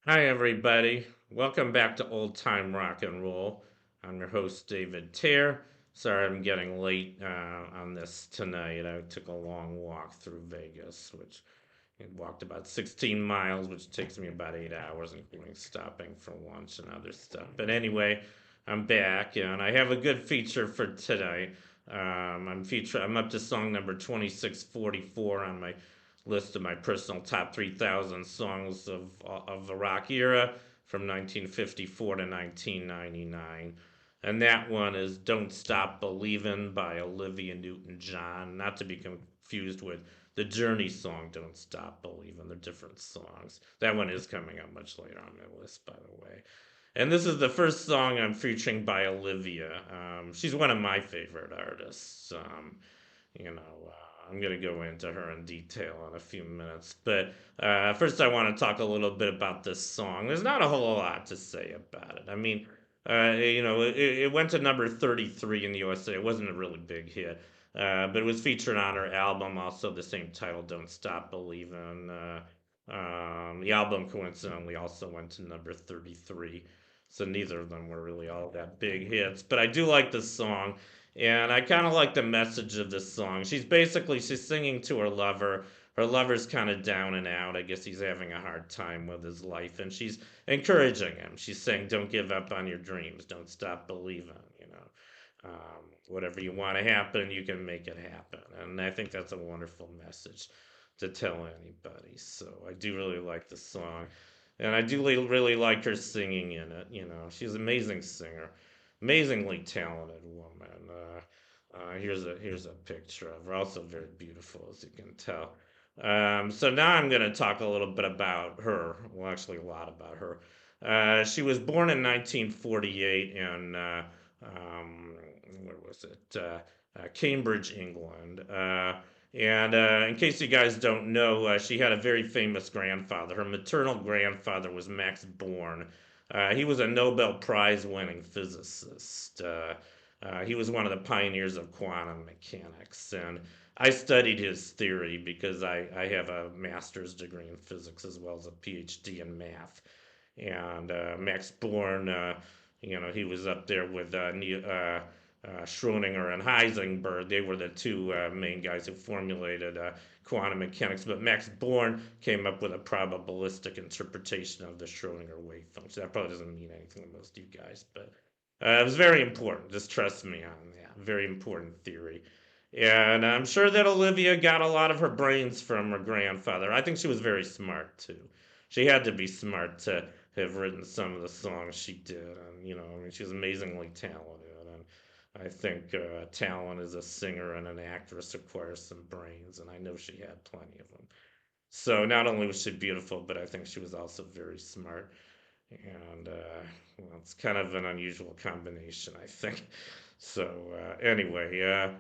Hi, everybody. Welcome back to Old Time Rock and Roll. I'm your host, David Tear. Sorry I'm getting late on this tonight. I took a long walk through Vegas, which I walked about 16 miles, which takes me about 8 hours, including stopping for lunch and other stuff. But anyway, I'm back, and I have a good feature for today. I'm up to song number 2644 on my list of my personal top 3,000 songs of the rock era from 1954 to 1999. And that one is Don't Stop Believin' by Olivia Newton-John, not to be confused with the Journey song Don't Stop Believin'. They're different songs. That one is coming up much later on my list, by the way. And this is the first song I'm featuring by Olivia. She's one of my favorite artists. I'm going to go into her in detail in a few minutes. But first, I want to talk a little bit about this song. There's not a whole lot to say about it. I mean, it went to number 33 in the USA. It wasn't a really big hit, but it was featured on her album, also the same title, Don't Stop Believin'. The album coincidentally also went to number 33. So neither of them were really all that big hits. But I do like this song. And I kind of like the message of this song. She's singing to her lover. Her lover's kind of down and out. I guess he's having a hard time with his life, and she's encouraging him. She's saying, "Don't give up on your dreams. Don't stop believing. Whatever you want to happen, you can make it happen." And I think that's a wonderful message to tell anybody. So I do really like the song, and I do really like her singing in it. She's an amazing singer, amazingly talented woman. Here's a picture of her, also very beautiful as you can tell. So now I'm going to talk a little bit about her. Well, actually, a lot about her. She was born in 1948 in where was it? Cambridge, England. And in case you guys don't know, she had a very famous grandfather. Her maternal grandfather was Max Born. He was a Nobel Prize winning physicist. He was one of the pioneers of quantum mechanics. And I studied his theory because I have a master's degree in physics as well as a PhD in math. And Max Born, he was up there with Schrodinger and Heisenberg. They were the two main guys who formulated quantum mechanics. But Max Born came up with a probabilistic interpretation of the Schrodinger wave function. That probably doesn't mean anything to most of you guys, but it was very important. Just trust me on that. Very important theory. And I'm sure that Olivia got a lot of her brains from her grandfather. I think she was very smart too. She had to be smart to have written some of the songs she did. And, I mean, she was amazingly talented. And I think talent as a singer and an actress requires some brains. And I know she had plenty of them. So not only was she beautiful, but I think she was also very smart. And well, it's kind of an unusual combination, I think. So anyway,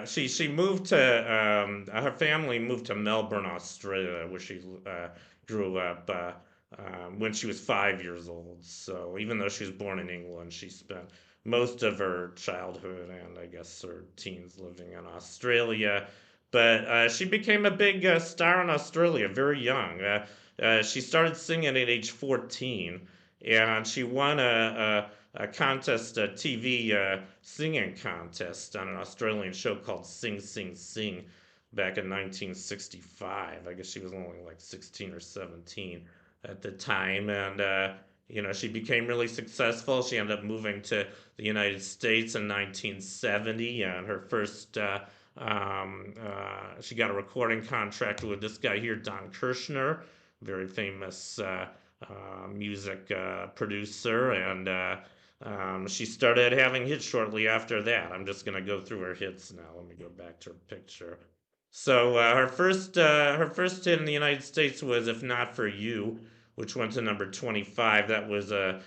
she moved to her family moved to Melbourne, Australia, where she grew up when she was 5 years old. So even though she was born in England, she spent most of her childhood and I guess her teens living in Australia. But she became a big star in Australia very young. She started singing at age 14, and she won a contest, a TV singing contest on an Australian show called Sing Sing Sing back in 1965. I guess she was only like 16 or 17 at the time, and she became really successful. She ended up moving to the United States in 1970, and her first she got a recording contract with this guy here, Don Kirshner, very famous music producer, and she started having hits shortly after that. I'm just gonna go through her hits now. Let me go back to her picture. So her first hit in the United States was "If Not for You," which went to number 25. That was a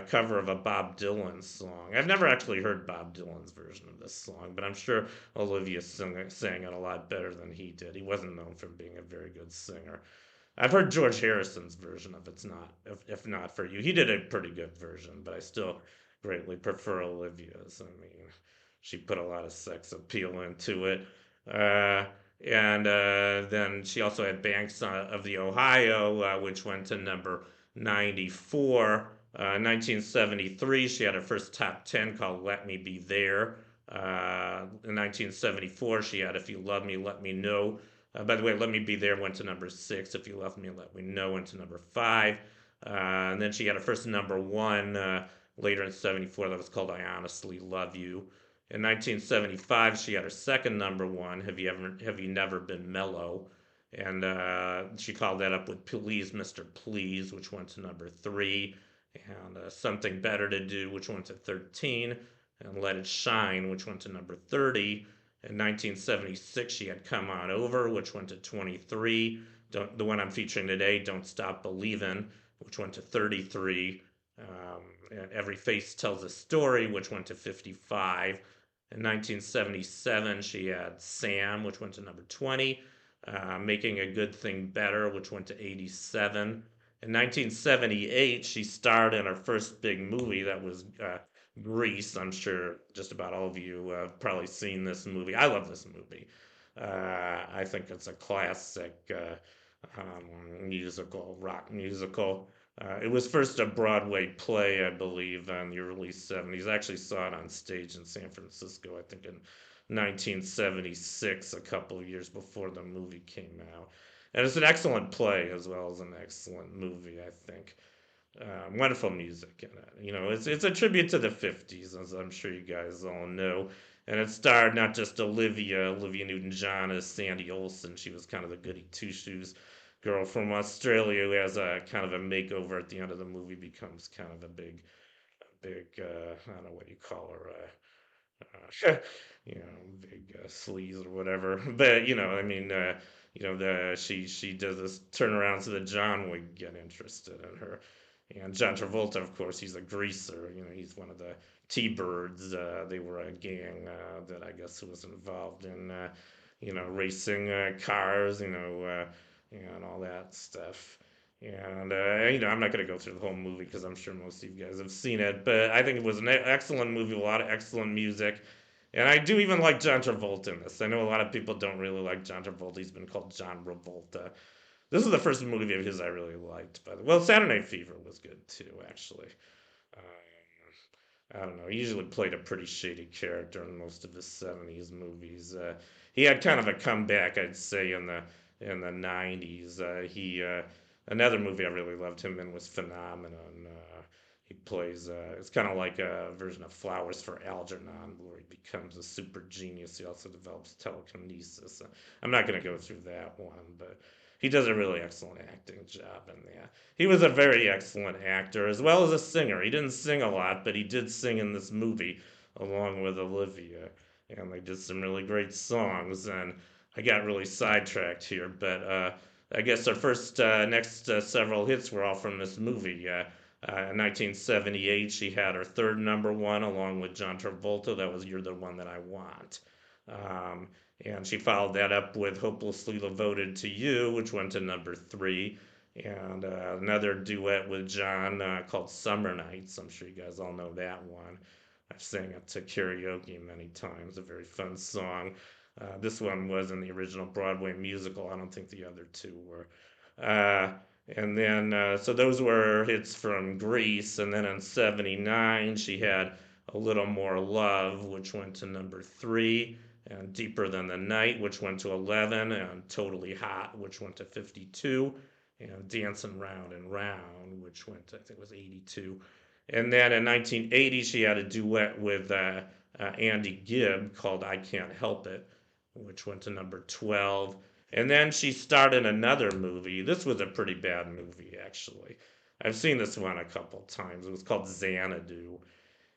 cover of a Bob Dylan song. I've never actually heard Bob Dylan's version of this song, but I'm sure Olivia sang it a lot better than he did. He wasn't known for being a very good singer. I've heard George Harrison's version of "It's Not If Not for You." He did a pretty good version, but I still greatly prefer Olivia's. I mean, she put a lot of sex appeal into it. Uh, And then she also had Banks of the Ohio, which went to number 94. 1973, she had her first top 10 called Let Me Be There. In 1974, she had If You Love Me, Let Me Know. By the way, Let Me Be There went to number 6. If You Love Me, Let Me Know went to number 5. And then she had her first number 1 later in 74 that was called I Honestly Love You. In 1975, she had her second number 1, Have You Never Been Mellow? And she followed that up with Please, Mr. Please, which went to number 3, and Something Better to Do, which went to 13, and Let It Shine, which went to number 30. In 1976, she had Come On Over, which went to 23. The one I'm featuring today, Don't Stop Believin', which went to 33. Every Face Tells a Story, which went to 55. In 1977, she had Sam, which went to number 20. Making a Good Thing Better, which went to 87. In 1978, she starred in her first big movie that was Grease. I'm sure just about all of you have probably seen this movie. I love this movie. I think it's a classic musical, rock musical. It was first a Broadway play, I believe, in the early 70s. I actually saw it on stage in San Francisco, I think in 1976, a couple of years before the movie came out. And it's an excellent play as well as an excellent movie, I think. Wonderful music in it. You know, it's a tribute to the '50s, as I'm sure you guys all know. And it starred not just Olivia Newton-John as Sandy Olsen. She was kind of the goody two shoes girl from Australia who has a kind of a makeover at the end of the movie, becomes kind of I don't know what you call her, you know, big sleaze or whatever. But I mean, she does this turnaround so that John would get interested in her. And John Travolta, of course, he's a greaser. He's one of the T-Birds. They were a gang that I guess was involved in, racing cars, and all that stuff. And I'm not going to go through the whole movie because I'm sure most of you guys have seen it. But I think it was an excellent movie, a lot of excellent music. And I do even like John Travolta in this. I know a lot of people don't really like John Travolta. He's been called John Revolta. This is the first movie of his I really liked. By the way, well, Saturday Night Fever was good too, actually. I don't know. He usually played a pretty shady character in most of his '70s movies. He had kind of a comeback, I'd say, in the '90s. He Another movie I really loved him in was Phenomenon. He plays it's kind of like a version of Flowers for Algernon, where he becomes a super genius. He also develops telekinesis. I'm not going to go through that one, but he does a really excellent acting job in that. He was a very excellent actor as well as a singer. He didn't sing a lot, but he did sing in this movie along with Olivia, and they did some really great songs. And I got really sidetracked here, but I guess our first next several hits were all from this movie. In 1978, she had her third number 1 along with John Travolta. That was You're the One That I Want. Um, and she followed that up with Hopelessly Devoted to You, which went to number 3. And another duet with John called Summer Nights. I'm sure you guys all know that one. I've sang it to karaoke many times. A very fun song. This one was in the original Broadway musical. I don't think the other two were. Uh, and then, so those were hits from Grease. And then in '79, she had A Little More Love, which went to number 3, and Deeper Than the Night, which went to 11, and Totally Hot, which went to 52, and Dancing Round and Round, which went to, I think it was 82. And then in 1980, she had a duet with Andy Gibb called I Can't Help It, which went to number 12. And then she starred in another movie. This was a pretty bad movie, actually. I've seen this one a couple times. It was called Xanadu.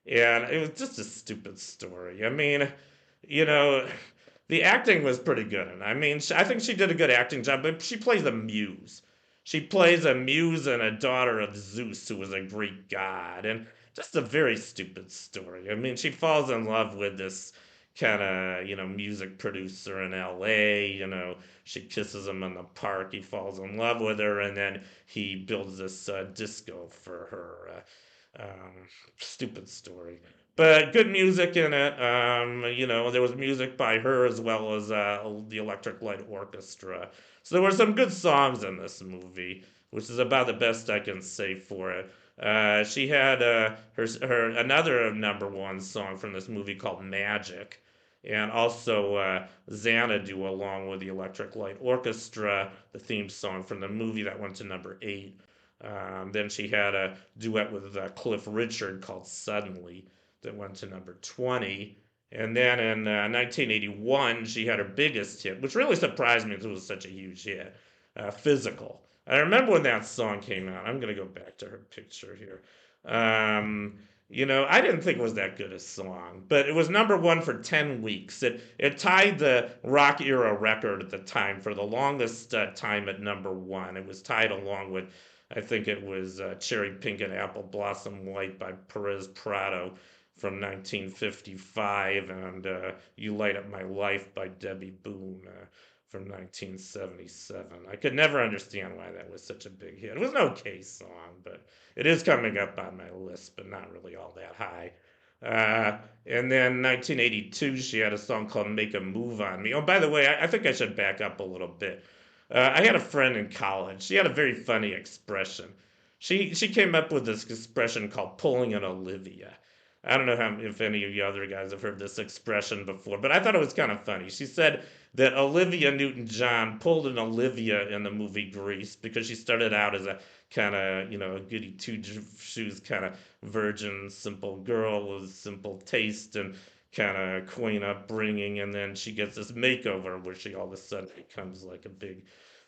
And it was just a stupid story. I mean, you know, the acting was pretty good. And I mean, I think she did a good acting job, but she plays a muse. She plays a muse and a daughter of Zeus, who was a Greek god. And just a very stupid story. I mean, she falls in love with this kind of, music producer in LA. She kisses him in the park. He falls in love with her, and then he builds this disco for her. Stupid story. but good music in it. There was music by her as well as the Electric Light Orchestra. So there were some good songs in this movie, which is about the best I can say for it. She had her another number one song from this movie called Magic, and also Xanadu along with the Electric Light Orchestra, the theme song from the movie that went to number 8. Then she had a duet with Cliff Richard called Suddenly that went to number 20. And then in 1981, she had her biggest hit, which really surprised me because it was such a huge hit, Physical. I remember when that song came out. I'm going to go back to her picture here. Um, I didn't think it was that good a song, but it was number one for 10 weeks. It tied the rock era record at the time for the longest time at number one. It was tied along with, I think it was Cherry Pink and Apple Blossom White by Perez Prado from 1955, and You Light Up My Life by Debbie Boone from 1977. I could never understand why that was such a big hit. It was an okay song, but it is coming up on my list, but not really all that high. And then 1982, she had a song called Make a Move on Me. Oh, by the way, I think I should back up a little bit. I had a friend in college. She had a very funny expression. She came up with this expression called pulling an Olivia. I don't know if any of you other guys have heard this expression before, but I thought it was kind of funny. She said that Olivia Newton-John pulled an Olivia in the movie Grease because she started out as a kind of, a goody two shoes kind of virgin, simple girl with simple taste and kind of quaint upbringing, and then she gets this makeover where she all of a sudden becomes like a big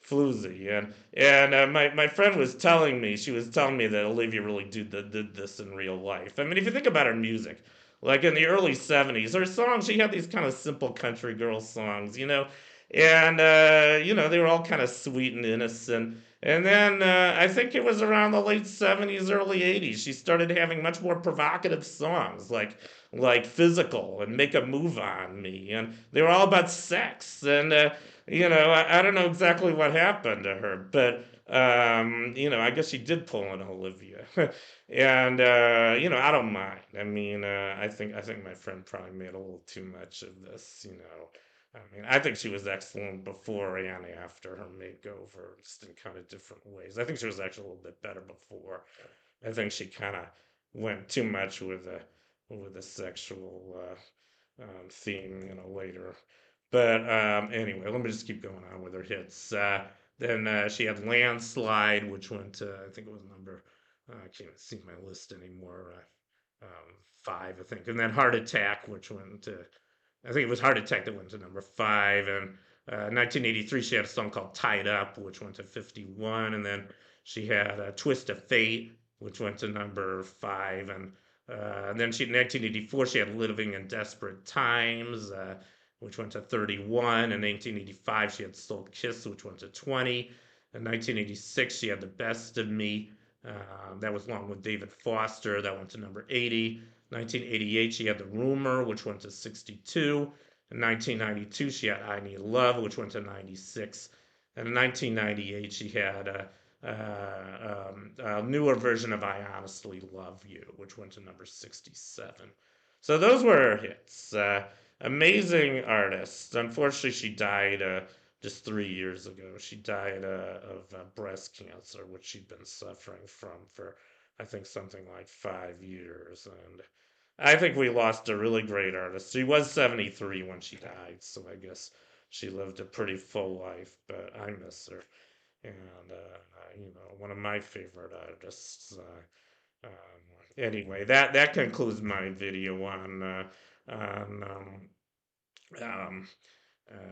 floozy. And my friend was telling me, she was telling me that Olivia really did this in real life. I mean, if you think about her music, like in the early 70s, her songs, she had these kind of simple country girl songs, and, they were all kind of sweet and innocent. And then I think it was around the late 70s, early 80s, she started having much more provocative songs like Physical and Make a Move on Me. And they were all about sex. And, I don't know exactly what happened to her, but, I guess she did pull an Olivia. And, I don't mind. I mean, I think my friend probably made a little too much of this. I mean, I think she was excellent before and after her makeover, just in kind of different ways. I think she was actually a little bit better before. I think she kind of went too much with a sexual theme, later. But anyway, let me just keep going on with her hits. Then she had Landslide, which went to, I think it was number, I can't see my list anymore, 5, I think. And then Heart Attack, which went to, I think it was Heart Attack that went to number 5. And 1983, she had a song called Tied Up, which went to 51. And then she had Twist of Fate, which went to number 5. And then in 1984, she had Living in Desperate Times, which went to 31. In 1985, she had Soul Kiss, which went to 20. In 1986, she had The Best of Me. That was along with David Foster. That went to number 80. 1988, she had The Rumor, which went to 62. In 1992, she had I Need Love, which went to 96. And in 1998, she had a newer version of I Honestly Love You, which went to number 67. So those were her hits. Amazing artist. Unfortunately, she died just 3 years ago. She died of breast cancer, which she'd been suffering from for, I think, something like 5 years. And I think we lost a really great artist. She was 73 when she died, so I guess she lived a pretty full life, but I miss her. And, one of my favorite artists. Anyway, that concludes my video on um,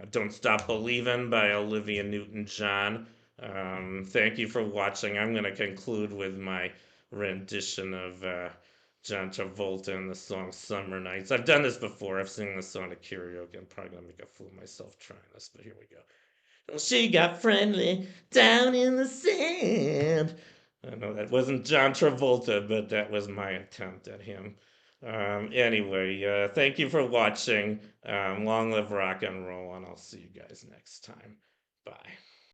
Don't Stop Believin' by Olivia Newton-John. Thank you for watching. I'm going to conclude with my rendition of John Travolta and the song Summer Nights. I've done this before. I've sung this song at karaoke. I'm probably going to make a fool of myself trying this, but here we go. Well, she got friendly down in the sand. I know that wasn't John Travolta, but that was my attempt at him. Anyway, thank you for watching. Long live rock and roll, and I'll see you guys next time. Bye.